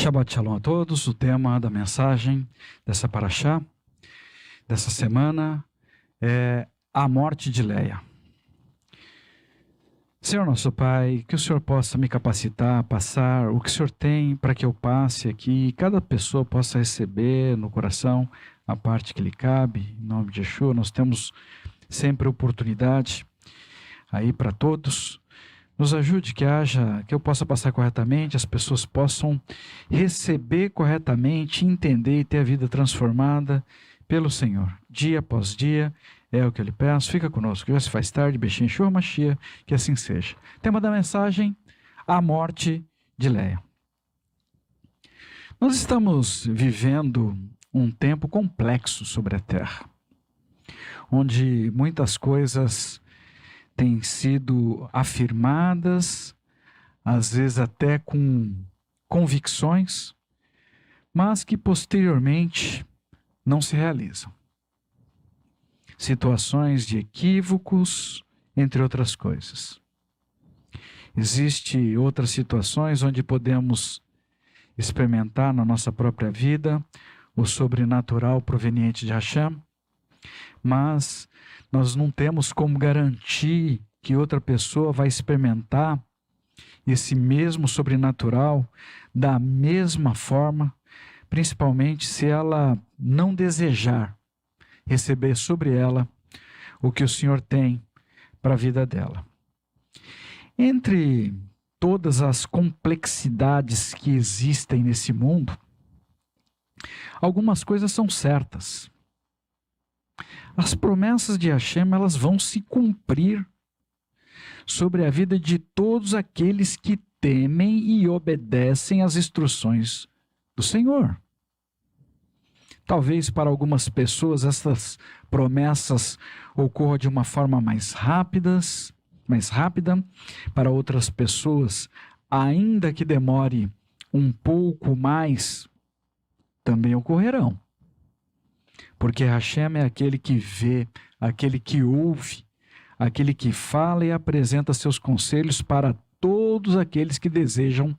Shabbat Shalom a todos. O tema da mensagem dessa paraxá, dessa semana, é a morte de Leia. Senhor nosso Pai, que o Senhor possa me capacitar a passar o que o Senhor tem para que eu passe aqui, e cada pessoa possa receber no coração a parte que lhe cabe. Em nome de Yeshua, nós temos sempre oportunidade aí para todos. Nos ajude que eu possa passar corretamente, as pessoas possam receber corretamente, entender e ter a vida transformada pelo Senhor. Dia após dia, é o que eu lhe peço. Fica conosco, já se faz tarde, Bechim Shua Mashiach, que assim seja. Tema da mensagem, a morte de Leia. Nós estamos vivendo um tempo complexo sobre a Terra, onde muitas coisas têm sido afirmadas, às vezes até com convicções, mas que posteriormente não se realizam. Situações de equívocos, entre outras coisas. Existem outras situações onde podemos experimentar na nossa própria vida o sobrenatural proveniente de Hashem, mas nós não temos como garantir que outra pessoa vai experimentar esse mesmo sobrenatural da mesma forma, principalmente se ela não desejar receber sobre ela o que o Senhor tem para a vida dela. Entre todas as complexidades que existem nesse mundo, algumas coisas são certas. As promessas de Hashem, elas vão se cumprir sobre a vida de todos aqueles que temem e obedecem às instruções do Senhor. Talvez para algumas pessoas essas promessas ocorram de uma forma mais rápida, para outras pessoas, ainda que demore um pouco mais, também ocorrerão. Porque Hashem é aquele que vê, aquele que ouve, aquele que fala e apresenta seus conselhos para todos aqueles que desejam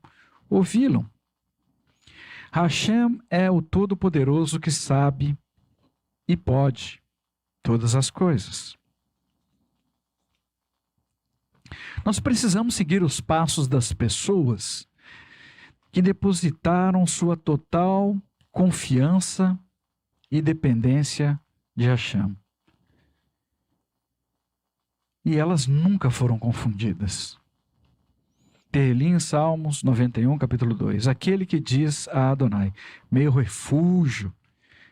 ouvi-lo. Hashem é o Todo-Poderoso que sabe e pode todas as coisas. Nós precisamos seguir os passos das pessoas que depositaram sua total confiança e dependência de Hashem. E elas nunca foram confundidas. Tehilim, Salmos 91, capítulo 2. Aquele que diz a Adonai, meu refúgio,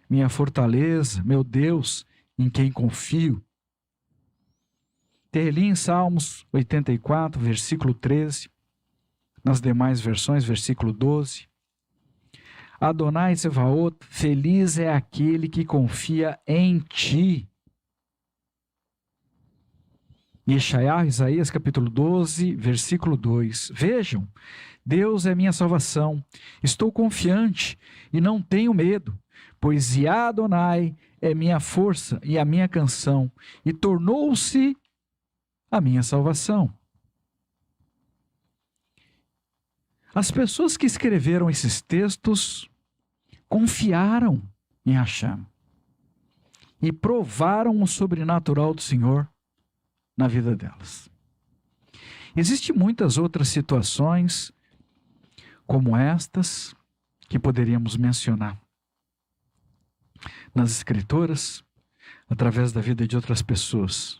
minha fortaleza, meu Deus, em quem confio. Tehilim, Salmos 84, versículo 13. Nas demais versões, versículo 12. Adonai Tsevaot, feliz é aquele que confia em ti. Isaías capítulo 12, versículo 2. Vejam, Deus é minha salvação, estou confiante e não tenho medo, pois Yah Adonai é minha força e a minha canção, e tornou-se a minha salvação. As pessoas que escreveram esses textos confiaram em Hashem e provaram o sobrenatural do Senhor na vida delas. Existem muitas outras situações como estas que poderíamos mencionar nas Escrituras, através da vida de outras pessoas.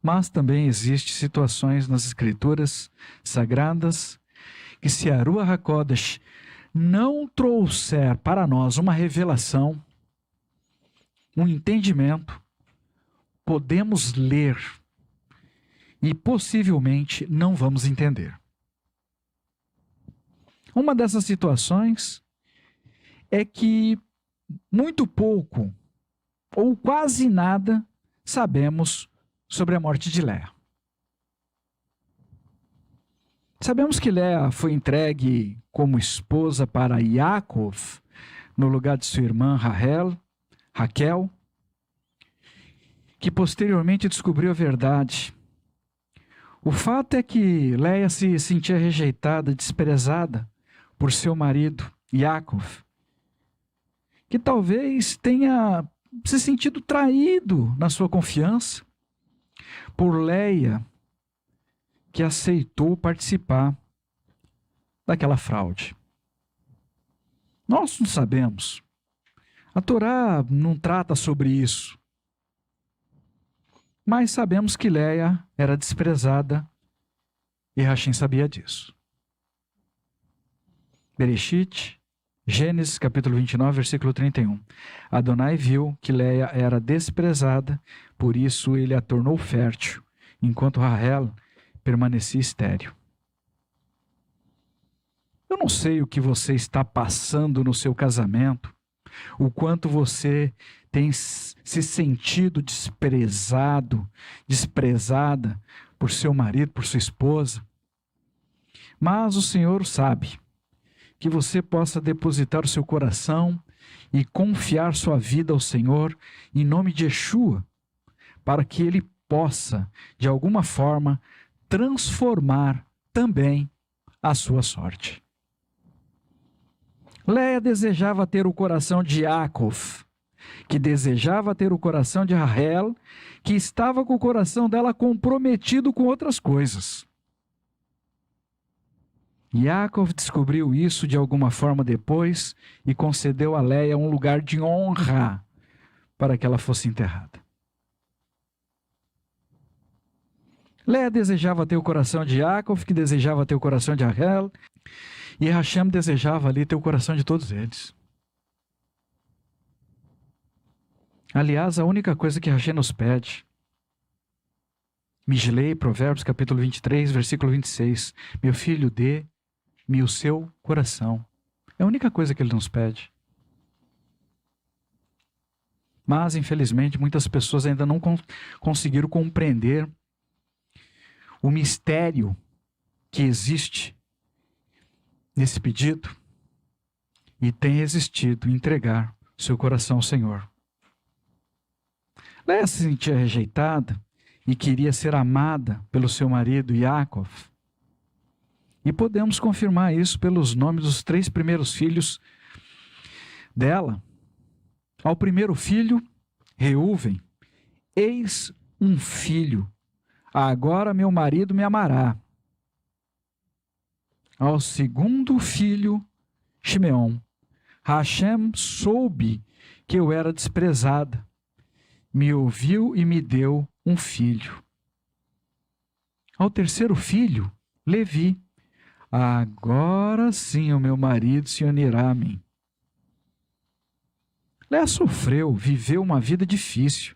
Mas também existem situações nas Escrituras sagradas que, se a Ruach HaKodesh não trouxer para nós uma revelação, um entendimento, podemos ler e possivelmente não vamos entender. Uma dessas situações é que muito pouco ou quase nada sabemos sobre a morte de Leia. Sabemos que Leia foi entregue como esposa para Yaakov, no lugar de sua irmã Raquel, que posteriormente descobriu a verdade. O fato é que Leia se sentia rejeitada, desprezada por seu marido, Yaakov, que talvez tenha se sentido traído na sua confiança, por Leia, que aceitou participar daquela fraude. Nós não sabemos. A Torá não trata sobre isso. Mas sabemos que Leia era desprezada e Rachim sabia disso. Bereshit, Gênesis capítulo 29, versículo 31. Adonai viu que Leia era desprezada, por isso ele a tornou fértil, enquanto Rahel permanecia estéril. Eu não sei o que você está passando no seu casamento, o quanto você tem se sentido desprezado, desprezada por seu marido, por sua esposa. Mas o Senhor sabe que você possa depositar o seu coração e confiar sua vida ao Senhor em nome de Yeshua, para que Ele possa, de alguma forma, transformar também a sua sorte. Leia desejava ter o coração de Yaakov, que desejava ter o coração de Rahel, que estava com o coração dela comprometido com outras coisas. Yaakov descobriu isso de alguma forma depois e concedeu a Leia um lugar de honra para que ela fosse enterrada. Leia desejava ter o coração de Yaakov, que desejava ter o coração de Rahel, e Hashem desejava ali ter o coração de todos eles. Aliás, a única coisa que Hashem nos pede, Mislei, Provérbios capítulo 23, versículo 26, meu filho, dê-me o seu coração. É a única coisa que ele nos pede. Mas, infelizmente, muitas pessoas ainda não conseguiram compreender o mistério que existe nesse pedido e tem resistido em entregar seu coração ao Senhor. Leia se sentia rejeitada e queria ser amada pelo seu marido Yaakov. E podemos confirmar isso pelos nomes dos 3 primeiros filhos dela. Ao primeiro filho, Reuven, eis um filho, agora meu marido me amará. Ao segundo filho, Shimeon, Hashem soube que eu era desprezada, me ouviu e me deu um filho. Ao terceiro filho, Levi, agora sim o meu marido se unirá a mim. Léa sofreu, viveu uma vida difícil.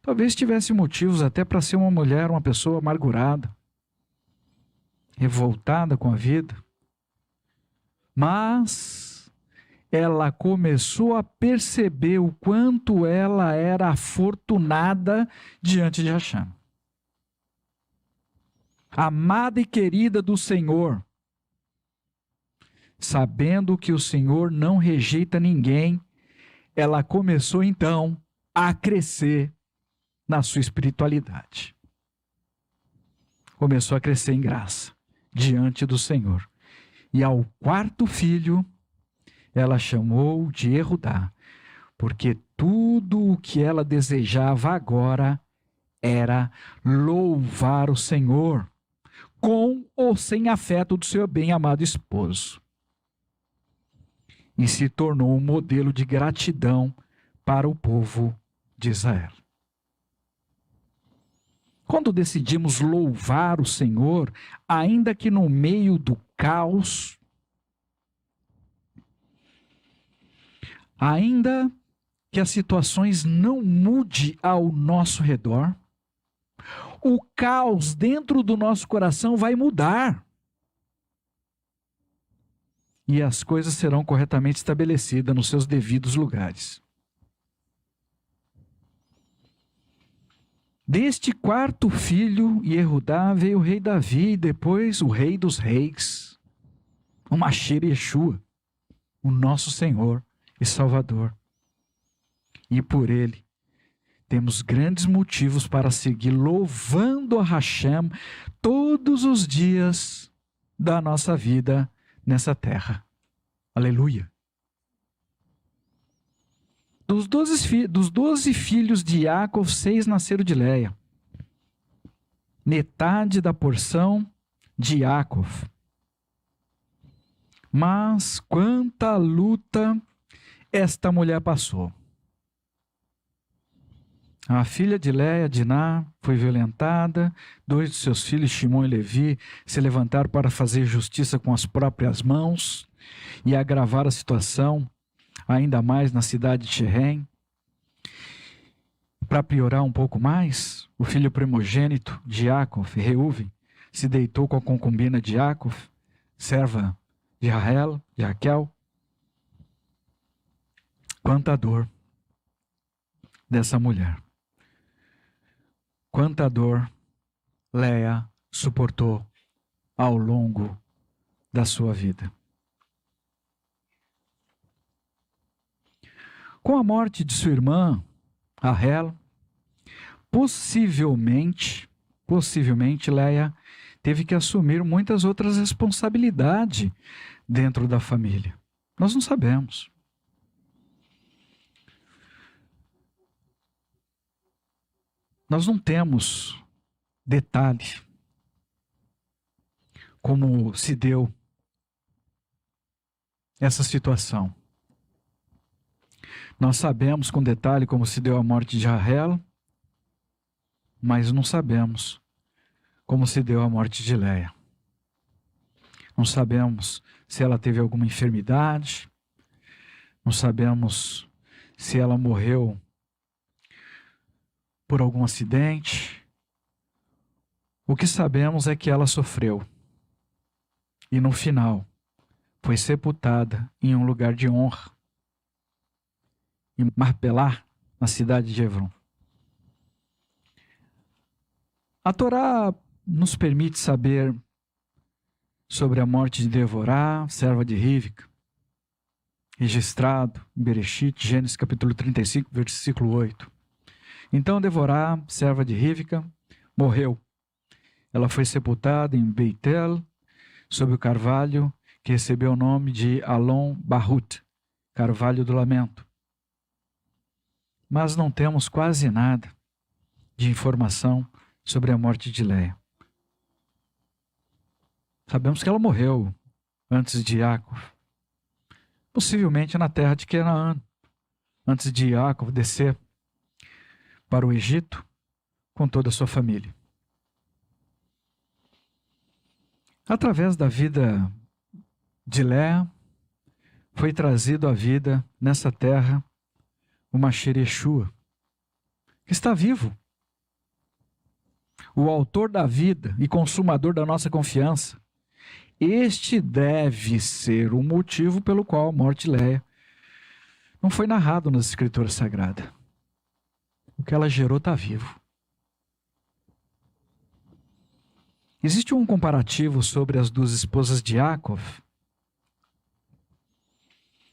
Talvez tivesse motivos até para ser uma mulher, uma pessoa amargurada, revoltada com a vida. Mas ela começou a perceber o quanto ela era afortunada diante de Hashem. Amada e querida do Senhor, sabendo que o Senhor não rejeita ninguém, ela começou então a crescer na sua espiritualidade. Começou a crescer em graça diante do Senhor. E ao quarto filho, ela chamou de Erudá, porque tudo o que ela desejava agora era louvar o Senhor, com ou sem afeto do seu bem-amado esposo. E se tornou um modelo de gratidão para o povo de Israel. Quando decidimos louvar o Senhor, ainda que no meio do caos, ainda que as situações não mudem ao nosso redor, o caos dentro do nosso coração vai mudar. E as coisas serão corretamente estabelecidas nos seus devidos lugares. Deste quarto filho, Yehudá, veio o rei Davi e depois o rei dos reis, o Mashiach Yeshua, o nosso Senhor e Salvador. E por ele temos grandes motivos para seguir louvando a Hashem todos os dias da nossa vida nessa terra. Aleluia. Dos 12 filhos de Jacó, 6 nasceram de Leia. Metade da porção de Jacó. Mas quanta luta esta mulher passou. A filha de Leia, Diná, foi violentada. 2 de seus filhos, Shimon e Levi, se levantaram para fazer justiça com as próprias mãos e agravar a situação ainda mais na cidade de Shehem. Para piorar um pouco mais, o filho primogênito de Jacó, Reuven, se deitou com a concubina de Jacó, serva de Raquel. Quanta dor dessa mulher. Quanta dor Leia suportou ao longo da sua vida. Com a morte de sua irmã, Raquel, possivelmente Leia teve que assumir muitas outras responsabilidades dentro da família. Nós não sabemos. Nós não temos detalhe como se deu essa situação. Nós sabemos com detalhe como se deu a morte de Raquel, mas não sabemos como se deu a morte de Leia. Não sabemos se ela teve alguma enfermidade, não sabemos se ela morreu por algum acidente. O que sabemos é que ela sofreu e no final foi sepultada em um lugar de honra, em Marpelá, na cidade de Hebron. A Torá nos permite saber sobre a morte de Devorá, serva de Rivca, registrado em Bereshit, Gênesis capítulo 35, versículo 8. Então Devorá, serva de Rivca, morreu. Ela foi sepultada em Beitel, sob o carvalho que recebeu o nome de Alon Bahut, carvalho do lamento. Mas não temos quase nada de informação sobre a morte de Leia. Sabemos que ela morreu antes de Jacó, possivelmente na terra de Canaã, antes de Jacó descer para o Egito com toda a sua família. Através da vida de Leia, foi trazido à vida nessa terra o Mashiach Yeshua, que está vivo. O autor da vida e consumador da nossa confiança. Este deve ser o motivo pelo qual a morte de Leia não foi narrado nas Escrituras Sagradas. O que ela gerou está vivo. Existe um comparativo sobre as 2 esposas de Jacó,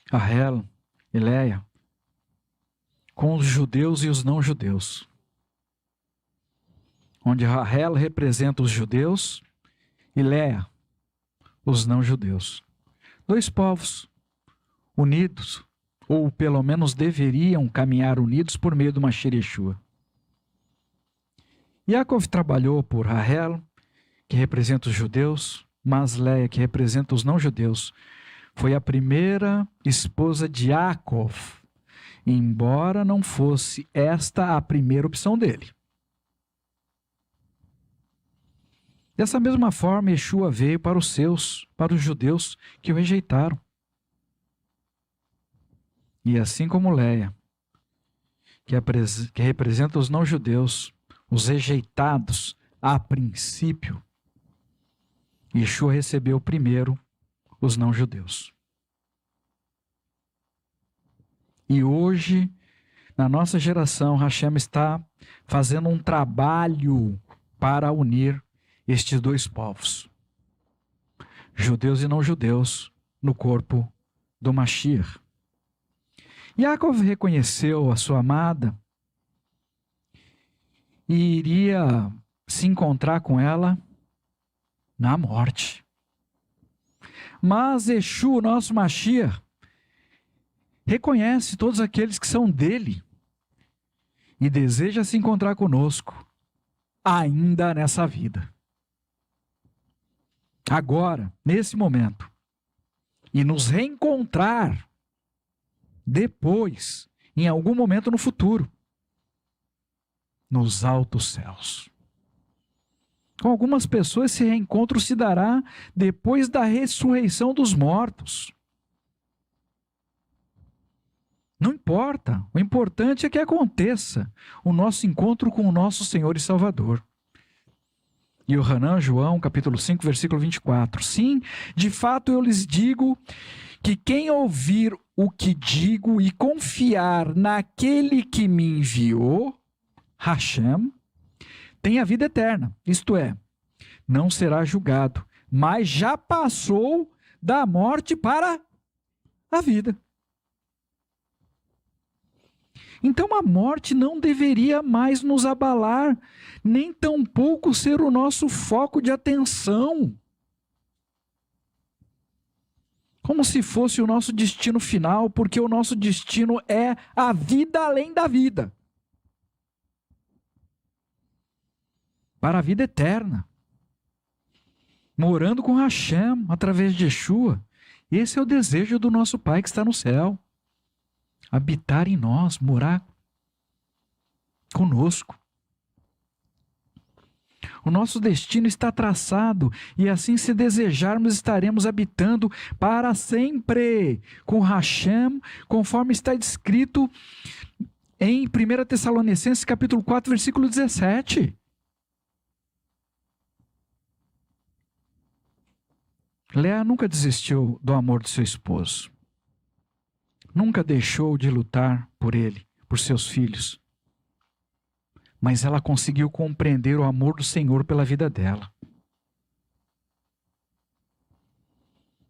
Raquel e Leia, com os judeus e os não-judeus, onde Raquel representa os judeus e Leia os não-judeus. 2 povos unidos, ou pelo menos deveriam caminhar unidos por meio do Mashiach Yeshua. Jacó trabalhou por Raquel, que representa os judeus, mas Leia, que representa os não-judeus, foi a primeira esposa de Jacó, embora não fosse esta a primeira opção dele. Dessa mesma forma, Yeshua veio para os seus, para os judeus que o rejeitaram. E assim como Leia, que representa os não-judeus, os rejeitados a princípio, Yeshua recebeu primeiro os não-judeus. E hoje, na nossa geração, Hashem está fazendo um trabalho para unir estes 2 povos, judeus e não-judeus, no corpo do Mashiach. Jacó reconheceu a sua amada e iria se encontrar com ela na morte. Mas Yeshua, nosso Mashiach, reconhece todos aqueles que são dele e deseja se encontrar conosco, ainda nessa vida. Agora, nesse momento. E nos reencontrar depois, em algum momento no futuro, nos altos céus. Com algumas pessoas esse reencontro se dará depois da ressurreição dos mortos. Não importa, o importante é que aconteça o nosso encontro com o nosso Senhor e Salvador. Yohanan, João, capítulo 5, versículo 24. Sim, de fato eu lhes digo que quem ouvir o que digo e confiar naquele que me enviou, Hashem, tem a vida eterna, isto é, não será julgado, mas já passou da morte para a vida. Então a morte não deveria mais nos abalar, nem tampouco ser o nosso foco de atenção. Como se fosse o nosso destino final, porque o nosso destino é a vida além da vida. Para a vida eterna. Morando com Hashem, através de Yeshua. Esse é o desejo do nosso Pai que está no céu. Habitar em nós, morar conosco. O nosso destino está traçado e assim, se desejarmos, estaremos habitando para sempre com Hashem, conforme está descrito em 1 Tessalonicenses capítulo 4, versículo 17. Léa nunca desistiu do amor do seu esposo. Nunca deixou de lutar por ele, por seus filhos. Mas ela conseguiu compreender o amor do Senhor pela vida dela.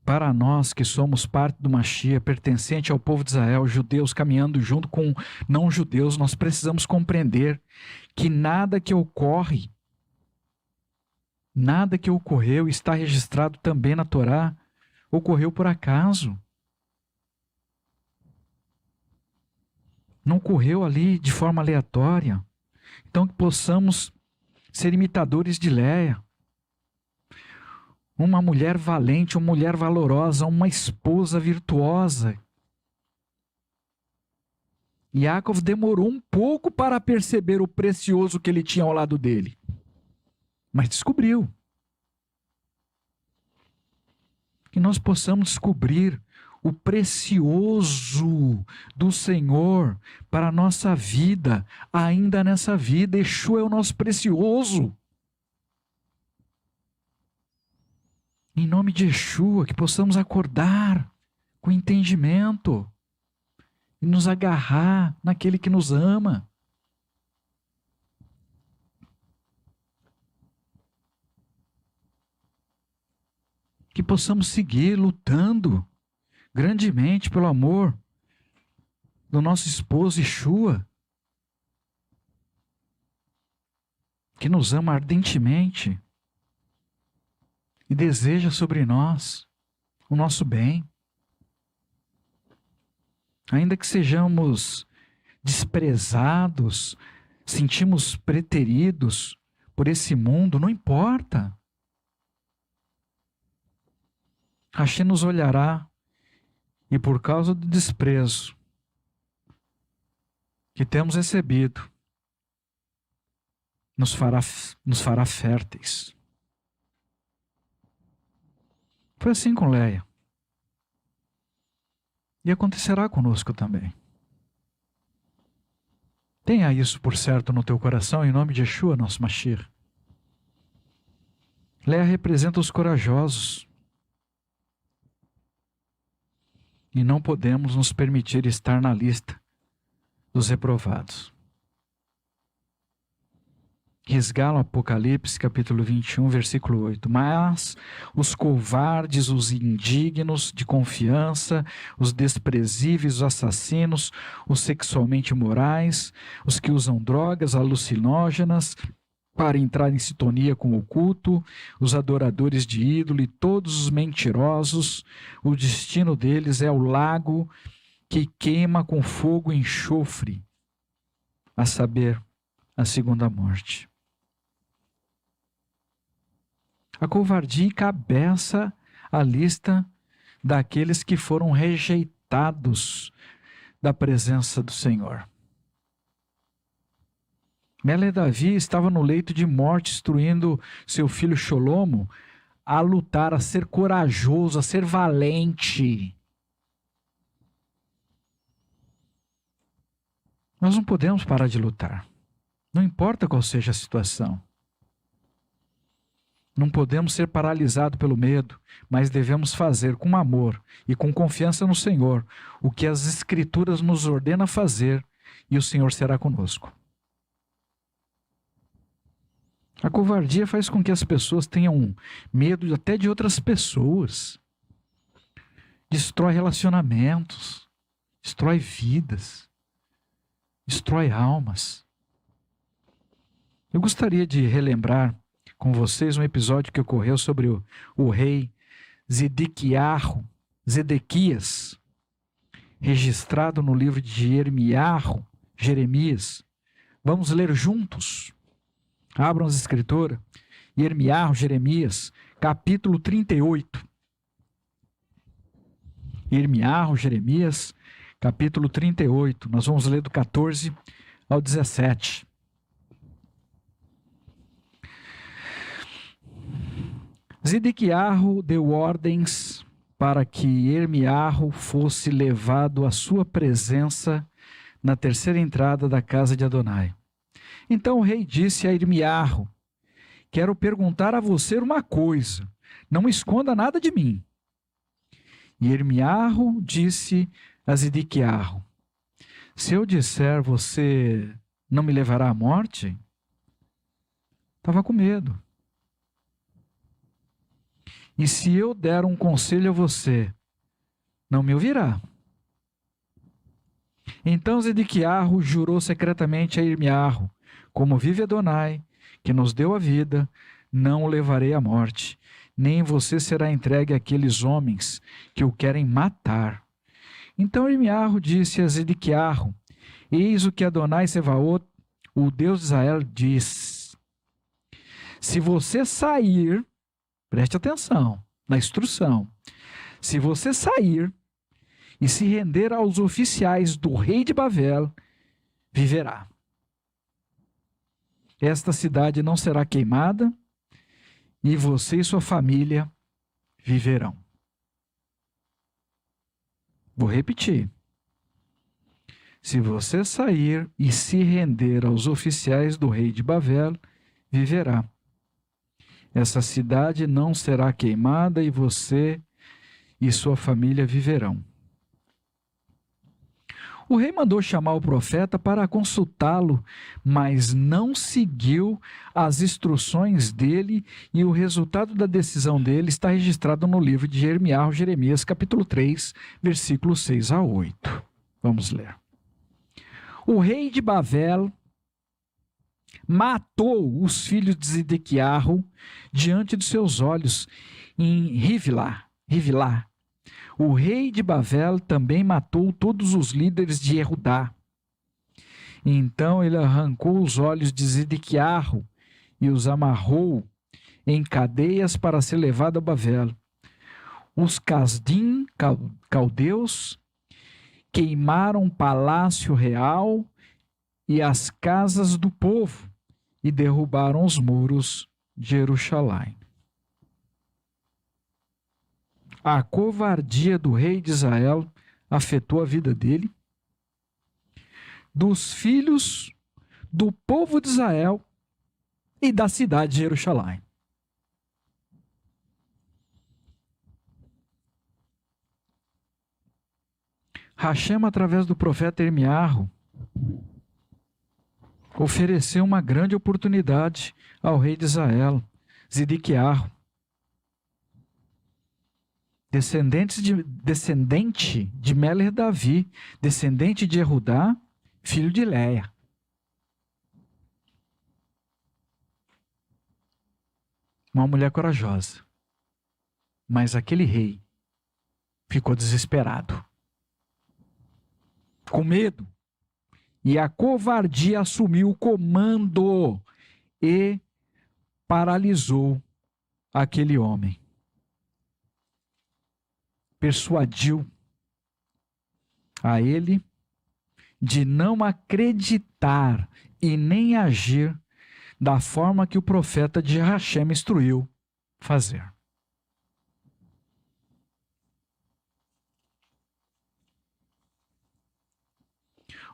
Para nós que somos parte do Mashiach, pertencente ao povo de Israel, judeus caminhando junto com não-judeus, nós precisamos compreender que nada que ocorre, nada que ocorreu está registrado também na Torá, ocorreu por acaso. Não ocorreu ali de forma aleatória. Então que possamos ser imitadores de Léa. Uma mulher valente, uma mulher valorosa, uma esposa virtuosa. Yaakov demorou um pouco para perceber o precioso que ele tinha ao lado dele. Mas descobriu. Que nós possamos descobrir o precioso do Senhor para a nossa vida, ainda nessa vida. Yeshua é o nosso precioso. Em nome de Yeshua, que possamos acordar com entendimento e nos agarrar naquele que nos ama. Que possamos seguir lutando grandemente pelo amor do nosso esposo Yeshua, que nos ama ardentemente e deseja sobre nós o nosso bem. Ainda que sejamos desprezados, sentimos preteridos por esse mundo, não importa. Hashem nos olhará e, por causa do desprezo que temos recebido, nos fará férteis. Foi assim com Léa. E acontecerá conosco também. Tenha isso por certo no teu coração, em nome de Yeshua, nosso Mashiach. Léa representa os corajosos. E não podemos nos permitir estar na lista dos reprovados. Resgala o Apocalipse, capítulo 21, versículo 8. Mas os covardes, os indignos de confiança, os desprezíveis, os assassinos, os sexualmente imorais, os que usam drogas alucinógenas para entrar em sintonia com o culto, os adoradores de ídolo e todos os mentirosos. O destino deles é o lago que queima com fogo e enxofre, a saber, a segunda morte. A covardia encabeça a lista daqueles que foram rejeitados da presença do Senhor. Mele-Davi estava no leito de morte, instruindo seu filho Sholomo a lutar, a ser corajoso, a ser valente. Nós não podemos parar de lutar, não importa qual seja a situação. Não podemos ser paralisados pelo medo, mas devemos fazer com amor e com confiança no Senhor o que as Escrituras nos ordenam fazer, e o Senhor será conosco. A covardia faz com que as pessoas tenham medo até de outras pessoas. Destrói relacionamentos, destrói vidas, destrói almas. Eu gostaria de relembrar com vocês um episódio que ocorreu sobre o rei Zedequias, registrado no livro de Jeremias. Vamos ler juntos. Abram as escrituras. Jeremias, capítulo 38. Jeremias, capítulo 38. Nós vamos ler do 14 ao 17. Zedequias deu ordens para que Irmiarro fosse levado à sua presença na terceira entrada da casa de Adonai. Então o rei disse a Irmiarro: quero perguntar a você uma coisa, não esconda nada de mim. E Irmiarro disse a Zedequias: se eu disser, você não me levará à morte? Estava com medo. E se eu der um conselho a você, não me ouvirá? Então Zedequias jurou secretamente a Irmiarro: como vive Adonai, que nos deu a vida, não o levarei à morte, nem você será entregue àqueles homens que o querem matar. Então Irmiarro disse a Zedequias: eis o que Adonai Sevaot, o Deus de Israel, diz: se você sair, preste atenção na instrução, se você sair e se render aos oficiais do rei de Babel, viverá. Esta cidade não será queimada, e você e sua família viverão. Vou repetir. Se você sair e se render aos oficiais do rei de Babel, viverá. Essa cidade não será queimada, e você e sua família viverão. O rei mandou chamar o profeta para consultá-lo, mas não seguiu as instruções dele, e o resultado da decisão dele está registrado no livro de Jeremias, capítulo 3, versículos 6 a 8. Vamos ler. O rei de Babel matou os filhos de Zedequias diante de seus olhos em Rivlá. O rei de Babel também matou todos os líderes de Judá. Então ele arrancou os olhos de Zedequias e os amarrou em cadeias para ser levado a Babel. Os Casdim, caldeus, queimaram o palácio real e as casas do povo e derrubaram os muros de Jerusalém. A covardia do rei de Israel afetou a vida dele, dos filhos do povo de Israel e da cidade de Jerusalém. Hashem, através do profeta Irmiarro, ofereceu uma grande oportunidade ao rei de Israel, Zedequias, descendente de Mele-Davi, descendente de Judá, filho de Leia. Uma mulher corajosa. Mas aquele rei ficou desesperado, com medo. E a covardia assumiu o comando e paralisou aquele homem. Persuadiu a ele de não acreditar e nem agir da forma que o profeta de Hashem instruiu fazer.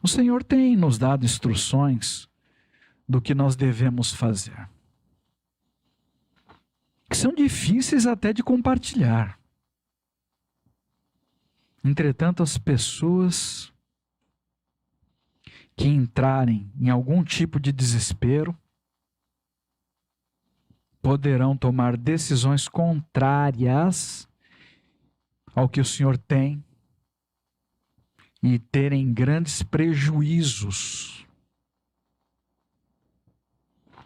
O Senhor tem nos dado instruções do que nós devemos fazer, que são difíceis até de compartilhar. Entretanto, as pessoas que entrarem em algum tipo de desespero poderão tomar decisões contrárias ao que o Senhor tem e terem grandes prejuízos,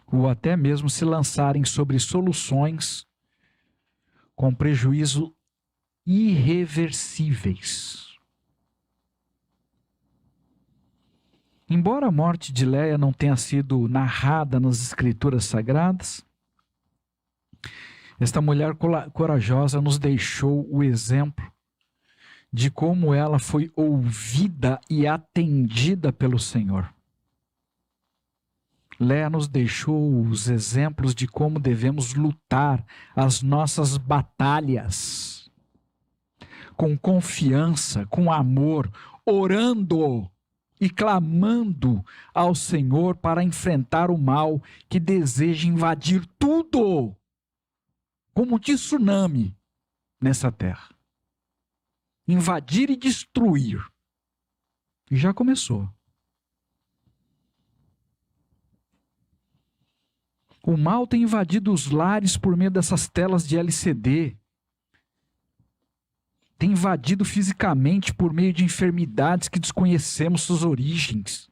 ou até mesmo se lançarem sobre soluções com prejuízo irreversíveis. Embora a morte de Leia não tenha sido narrada nas Escrituras Sagradas, esta mulher corajosa nos deixou o exemplo de como ela foi ouvida e atendida pelo Senhor. Leia nos deixou os exemplos de como devemos lutar as nossas batalhas com confiança, com amor, orando e clamando ao Senhor para enfrentar o mal que deseja invadir tudo, como um tsunami nessa terra. Invadir e destruir. E já começou. O mal tem invadido os lares por meio dessas telas de LCD. Tem invadido fisicamente por meio de enfermidades que desconhecemos suas origens.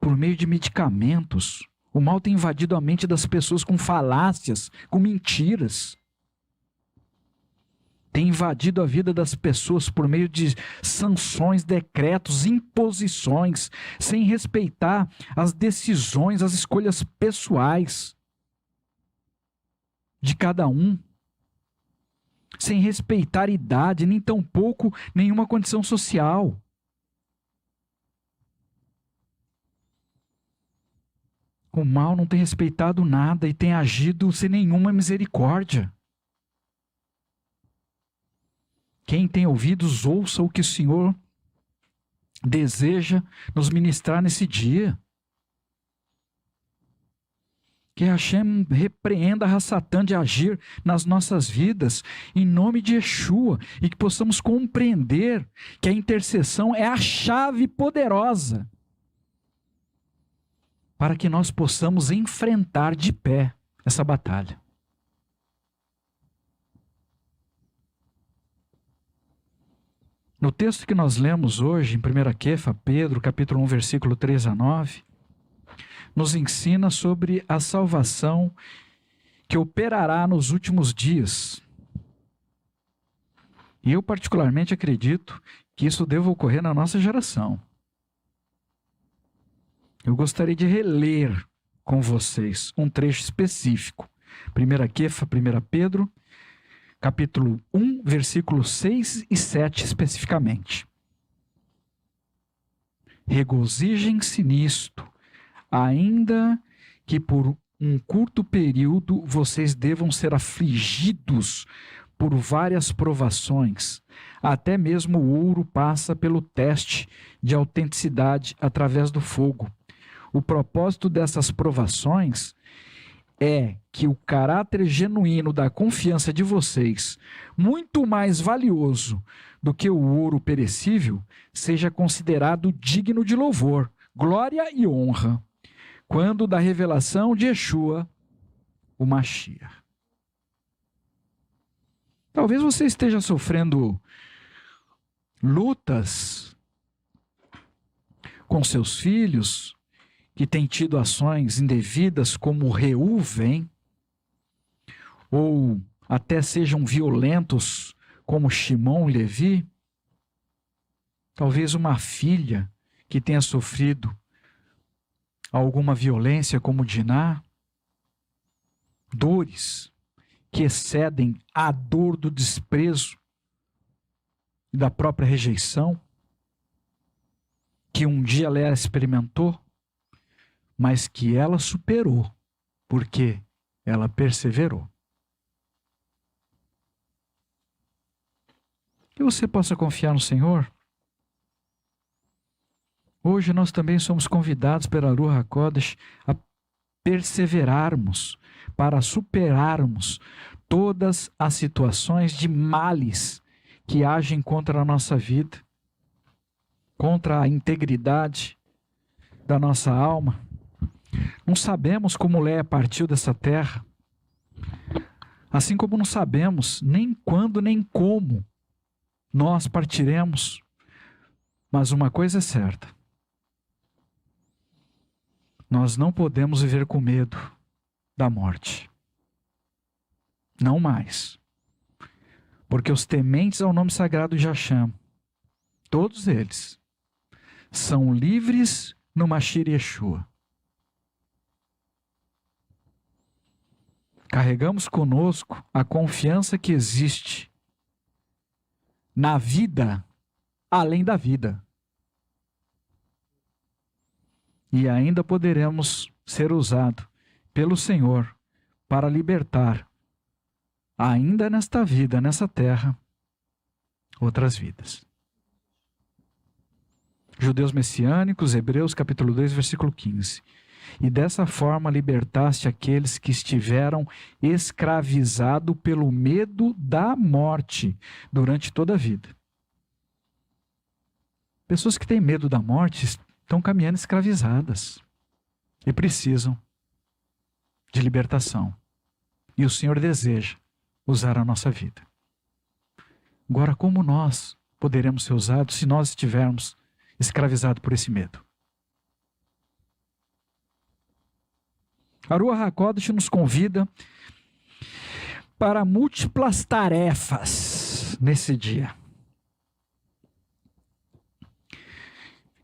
Por meio de medicamentos. O mal tem invadido a mente das pessoas com falácias, com mentiras. Tem invadido a vida das pessoas por meio de sanções, decretos, imposições, sem respeitar as decisões, as escolhas pessoais de cada um, sem respeitar idade, nem tampouco nenhuma condição social. O mal não tem respeitado nada e tem agido sem nenhuma misericórdia. Quem tem ouvidos, ouça o que o Senhor deseja nos ministrar nesse dia. Que Hashem repreenda a Satã de agir nas nossas vidas, em nome de Yeshua, e que possamos compreender que a intercessão é a chave poderosa para que nós possamos enfrentar de pé essa batalha. No texto que nós lemos hoje, em 1 Quefa, Pedro, capítulo 1, versículo 3 a 9, nos ensina sobre a salvação que operará nos últimos dias. E eu particularmente acredito que isso deva ocorrer na nossa geração. Eu gostaria de reler com vocês um trecho específico. 1 Quefa, 1 Pedro, capítulo 1, versículos 6 e 7 especificamente. Regozijem-se nisto, ainda que por um curto período vocês devam ser afligidos por várias provações. Até mesmo o ouro passa pelo teste de autenticidade através do fogo. O propósito dessas provações é que o caráter genuíno da confiança de vocês, muito mais valioso do que o ouro perecível, seja considerado digno de louvor, glória e honra, quando da revelação de Yeshua, o Mashiach. Talvez você esteja sofrendo lutas com seus filhos que tem tido ações indevidas, como Reuven, ou até sejam violentos, como Shimon e Levi, talvez uma filha que tenha sofrido alguma violência, como Diná, dores que excedem a dor do desprezo e da própria rejeição, que um dia ela experimentou, mas que ela superou, porque ela perseverou. Que você possa confiar no Senhor. Hoje nós também somos convidados pela Ruach HaKodesh a perseverarmos para superarmos todas as situações de males que agem contra a nossa vida, contra a integridade da nossa alma. Não sabemos como Léia partiu dessa terra, assim como não sabemos nem quando nem como nós partiremos. Mas uma coisa é certa: nós não podemos viver com medo da morte. Não mais. Porque os tementes ao nome sagrado de Hashem, todos eles, são livres no Mashir Yeshua. Carregamos conosco a confiança que existe na vida além da vida. E ainda poderemos ser usados pelo Senhor para libertar, ainda nesta vida, nessa terra, outras vidas. Judeus messiânicos, Hebreus capítulo 2, versículo 15. E dessa forma libertaste aqueles que estiveram escravizados pelo medo da morte durante toda a vida. Pessoas que têm medo da morte estão caminhando escravizadas e precisam de libertação. E o Senhor deseja usar a nossa vida. Agora, como nós poderemos ser usados se nós estivermos escravizados por esse medo? A Ruach HaKodesh nos convida para múltiplas tarefas nesse dia.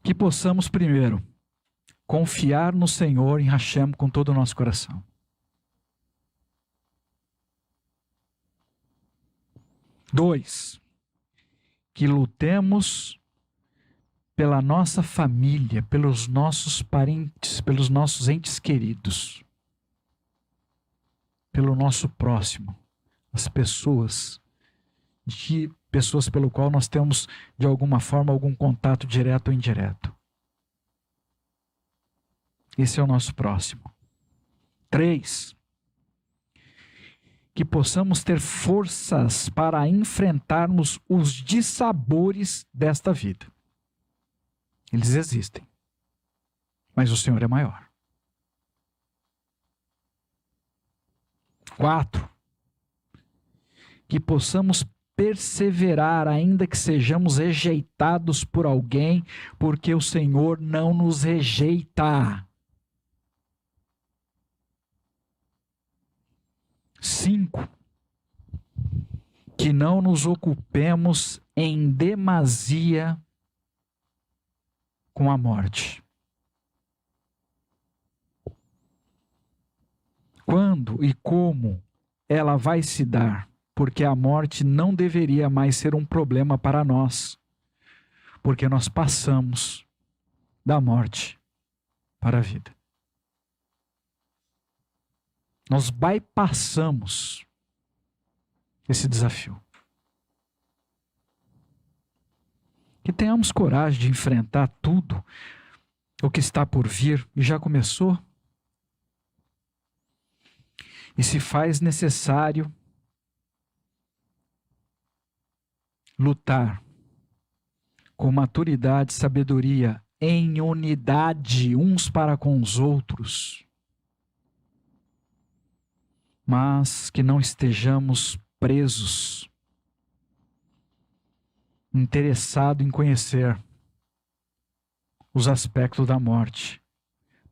Que possamos, primeiro, confiar no Senhor, em Hashem, com todo o nosso coração. 2, que lutemos pela nossa família, pelos nossos parentes, pelos nossos entes queridos, pelo nosso próximo, as pessoas pelo qual nós temos, de alguma forma, algum contato direto ou indireto. Esse é o nosso próximo. 3, que possamos ter forças para enfrentarmos os dissabores desta vida. Eles existem, mas o Senhor é maior. 4, que possamos perseverar, ainda que sejamos rejeitados por alguém, porque o Senhor não nos rejeita. 5, que não nos ocupemos em demasia com a morte. Quando e como ela vai se dar? Porque a morte não deveria mais ser um problema para nós, porque nós passamos da morte para a vida. Nós bypassamos esse desafio. Que tenhamos coragem de enfrentar tudo o que está por vir, e já começou. E se faz necessário lutar com maturidade, sabedoria, em unidade uns para com os outros, mas que não estejamos presos, interessados em conhecer os aspectos da morte,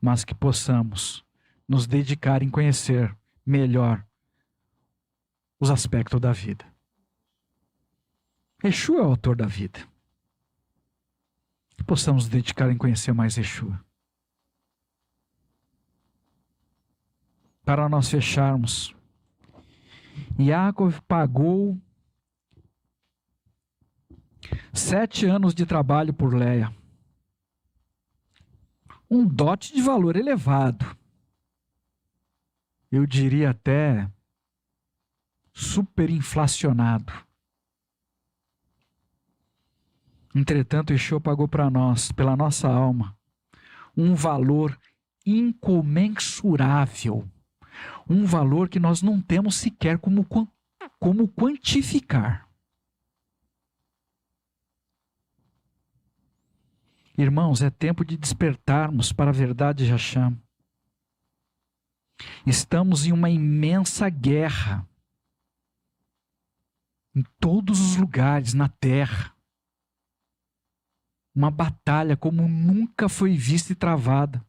mas que possamos nos dedicar em conhecer melhor os aspectos da vida. Yeshua é o autor da vida. Que possamos nos dedicar em conhecer mais Yeshua. Para nós fecharmos, Yaakov pagou 7 anos de trabalho por Leia. Um dote de valor elevado. Eu diria até superinflacionado. Entretanto, Yeshua pagou para nós, pela nossa alma, um valor incomensurável. Um valor que nós não temos sequer como quantificar. Irmãos, é tempo de despertarmos para a verdade de Hashem. Estamos em uma imensa guerra. Em todos os lugares, na terra. Uma batalha como nunca foi vista e travada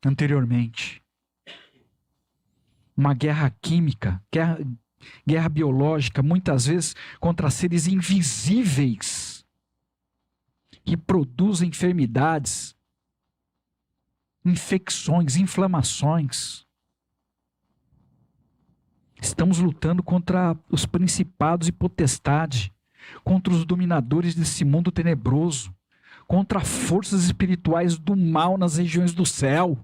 anteriormente. Uma guerra química, guerra biológica, muitas vezes contra seres invisíveis que produzem enfermidades, infecções, inflamações. Estamos lutando contra os principados e potestades, contra os dominadores desse mundo tenebroso, contra forças espirituais do mal nas regiões do céu.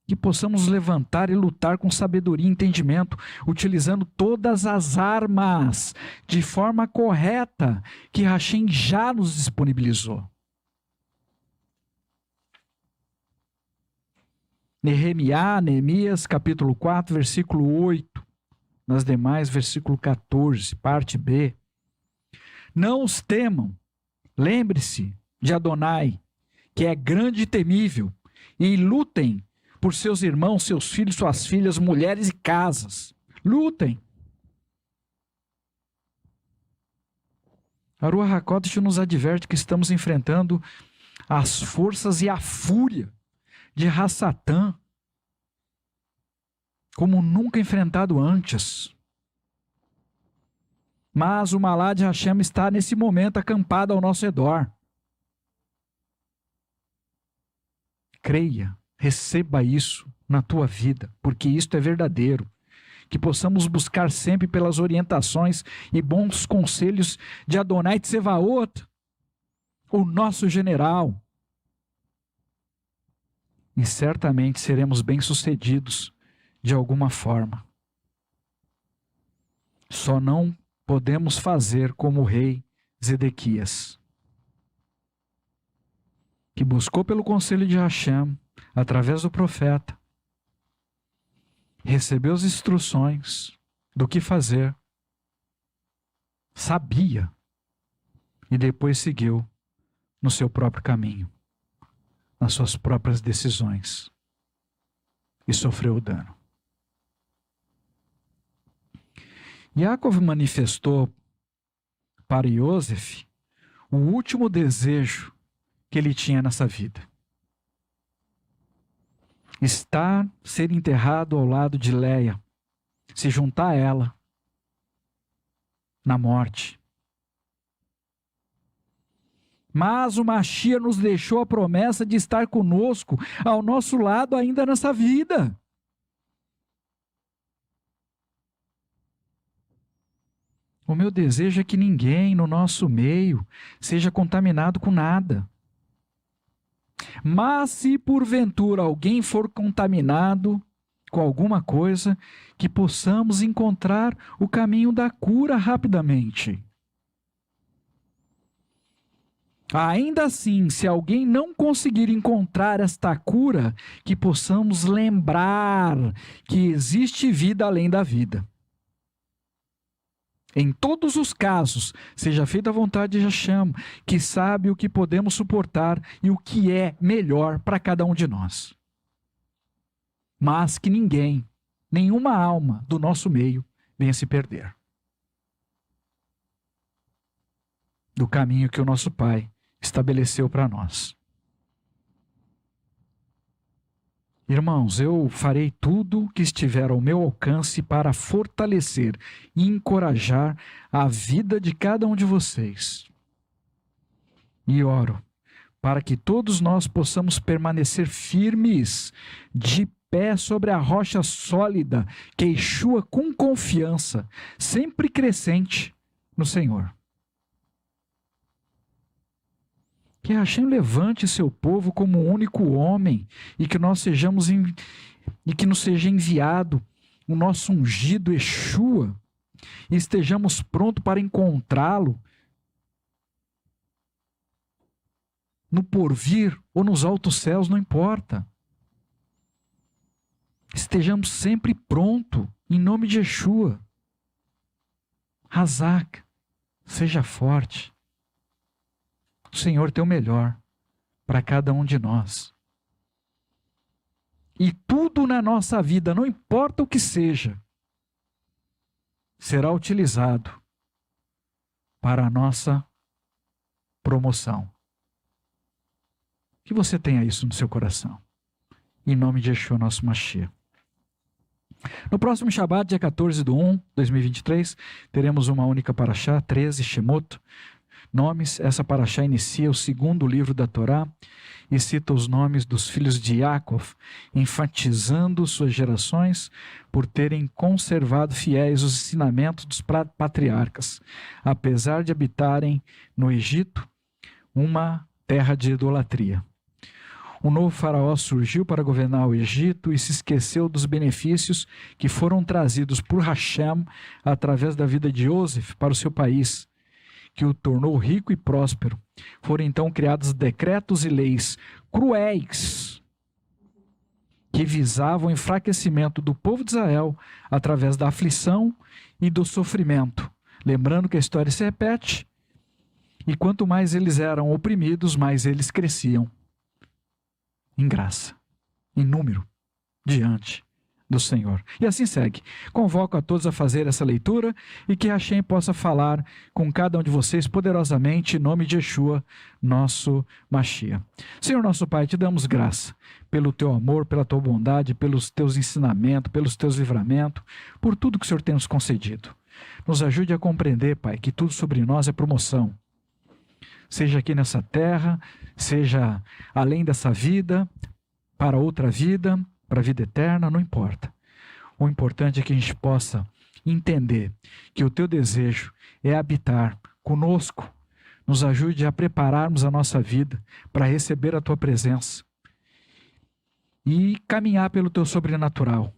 Que possamos levantar e lutar com sabedoria e entendimento, utilizando todas as armas de forma correta que Hashem já nos disponibilizou. Neemias, capítulo 4, versículo 8. Nas demais, versículo 14, parte B. Não os temam, lembre-se de Adonai, que é grande e temível, e lutem por seus irmãos, seus filhos, suas filhas, mulheres e casas. Lutem. A Ruach HaKodesh nos adverte que estamos enfrentando as forças e a fúria de Hassatã, como nunca enfrentado antes. Mas o Malá de Hashem está nesse momento acampado ao nosso redor. Creia. Receba isso na tua vida, porque isto é verdadeiro. Que possamos buscar sempre pelas orientações e bons conselhos de Adonai Tsevaot, o nosso general. E certamente seremos bem-sucedidos de alguma forma. Só não podemos fazer como o rei Zedequias, que buscou pelo conselho de Hashem, através do profeta, recebeu as instruções do que fazer, sabia, e depois seguiu no seu próprio caminho, nas suas próprias decisões, e sofreu o dano. Yaakov manifestou para Yosef o último desejo que ele tinha nessa vida. Ser enterrado ao lado de Leia, se juntar a ela na morte. Mas o Mashiach nos deixou a promessa de estar conosco, ao nosso lado ainda nessa vida. O meu desejo é que ninguém no nosso meio seja contaminado com nada. Mas se porventura alguém for contaminado com alguma coisa, que possamos encontrar o caminho da cura rapidamente. Ainda assim, se alguém não conseguir encontrar esta cura, que possamos lembrar que existe vida além da vida. Em todos os casos, seja feita a vontade de Hashem, que sabe o que podemos suportar e o que é melhor para cada um de nós. Mas que ninguém, nenhuma alma do nosso meio venha se perder do caminho que o nosso Pai estabeleceu para nós. Irmãos, eu farei tudo que estiver ao meu alcance para fortalecer e encorajar a vida de cada um de vocês. E oro para que todos nós possamos permanecer firmes, de pé sobre a rocha sólida, que Yeshua com confiança, sempre crescente no Senhor. Que Hashem levante seu povo como um único homem e que nós e que nos seja enviado o nosso ungido Yeshua e estejamos prontos para encontrá-lo no porvir ou nos altos céus, não importa. Estejamos sempre prontos em nome de Yeshua. Hazak, seja forte. O Senhor tem o melhor para cada um de nós. E tudo na nossa vida, não importa o que seja, será utilizado para a nossa promoção. Que você tenha isso no seu coração. Em nome de Yeshua, nosso Mashiach. No próximo Shabat, dia 14/1/2023, teremos uma única paraxá, 13, Shemot. Nomes, essa paraxá inicia o segundo livro da Torá e cita os nomes dos filhos de Yaakov, enfatizando suas gerações por terem conservado fiéis os ensinamentos dos patriarcas, apesar de habitarem no Egito, uma terra de idolatria. Um novo faraó surgiu para governar o Egito e se esqueceu dos benefícios que foram trazidos por Hashem através da vida de Yosef para o seu país, que o tornou rico e próspero. Foram então criados decretos e leis cruéis que visavam o enfraquecimento do povo de Israel através da aflição e do sofrimento. Lembrando que a história se repete, e quanto mais eles eram oprimidos, mais eles cresciam em graça, em número, diante do Senhor. E assim segue. Convoco a todos a fazer essa leitura e que Hashem possa falar com cada um de vocês poderosamente em nome de Yeshua, nosso Mashiach. Senhor nosso Pai, te damos graça pelo teu amor, pela tua bondade, pelos teus ensinamentos, pelos teus livramentos, por tudo que o Senhor tem nos concedido. Nos ajude a compreender, Pai, que tudo sobre nós é promoção. Seja aqui nessa terra, seja além dessa vida, para outra vida, para a vida eterna, não importa. O importante é que a gente possa entender que o teu desejo é habitar conosco. Nos ajude a prepararmos a nossa vida para receber a tua presença e caminhar pelo teu sobrenatural.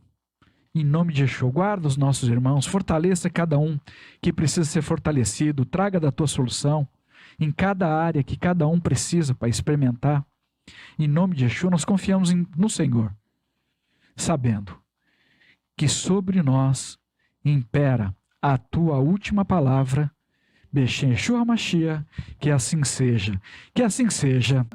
Em nome de Yeshua, guarda os nossos irmãos, fortaleça cada um que precisa ser fortalecido, traga da tua solução em cada área que cada um precisa para experimentar. Em nome de Yeshua, nós confiamos no Senhor, sabendo que sobre nós impera a tua última palavra, Beshem Yeshua Mashiach, que assim seja. Que assim seja.